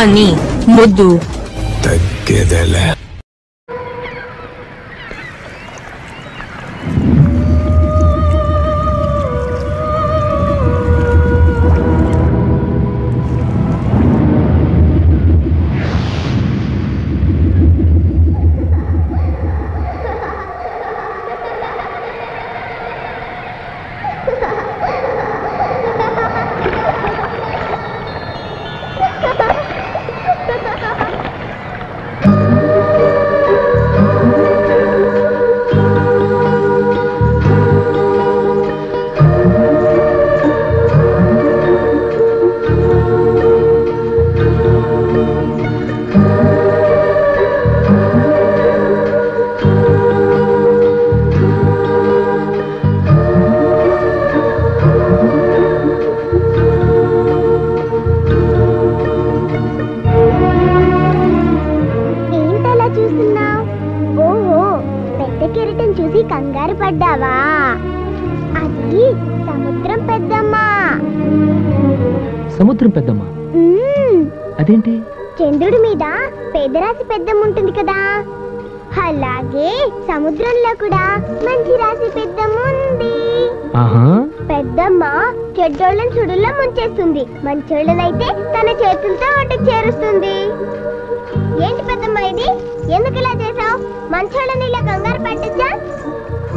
బన్నీ ముద్దు తగ్గేదేలే. కంగారు పడ్డావా? అది సముద్రం పెద్దమ్మ. సముద్రం పెద్దమ్మ అదేంటి? చంద్రుడి మీద పేదరాశి పెద్దమ్మ ఉంటుంది కదా, అలాగే సముద్రంలో కూడా మంచి రాశి పెద్దమ్మ ఉంది. పెద్దమ్మ చెడ్డోళ్ళని సుడుల్లో ముంచేస్తుంది, మంచోళ్ళనైతే తన చేతులతో ఒడ్డుకు చేరుస్తుంది. ఏంటి పెద్దమ్మ ఇది? ఎందుకు ఇలా చేసావు? మంచోళ్ళని ఇలా కంగారు పెట్టచ్చా?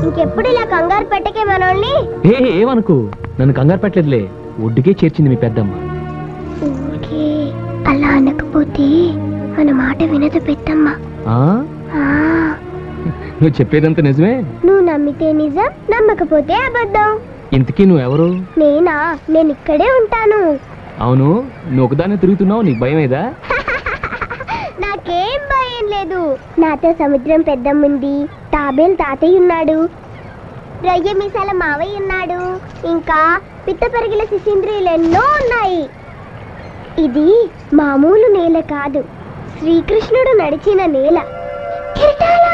ఇంకెప్పుడు ఇలా కంగారు పెట్టకే మనోళ్ళని. ఏమనుకు, నన్ను కంగారు పెట్టలేదులే, ఒడ్డుకే చేర్చింది మీ పెద్దమ్మ. అలా అనకపోతే మన మాట వినదు పెద్దమ్మ. నువ్వు చెప్పేదంతా నిజమే. నువ్వు నమ్మితే నిజం, నమ్మకపోతే అబద్ధం. ఇంతకీ నువ్వెవరు? నేనా? నేను ఇక్కడే ఉంటాను. అవును, నువ్వు ఒకదాన్ని తిరుగుతున్నావు, నీకు భయం ఏదా? నాకేం భయం లేదు. నాతో సముద్రం పెద్దమ్ముంది, తాబేలు తాతయ్య ఉన్నాడు, రొయ్య మీసాల మావయ్య ఉన్నాడు, ఇంకా పిత్త పరిగిల శిశింద్రియులు ఎన్నో ఉన్నాయి. ఇది మామూలు నేల కాదు, శ్రీకృష్ణుడు నడిచిన నేల. కిరీటాలా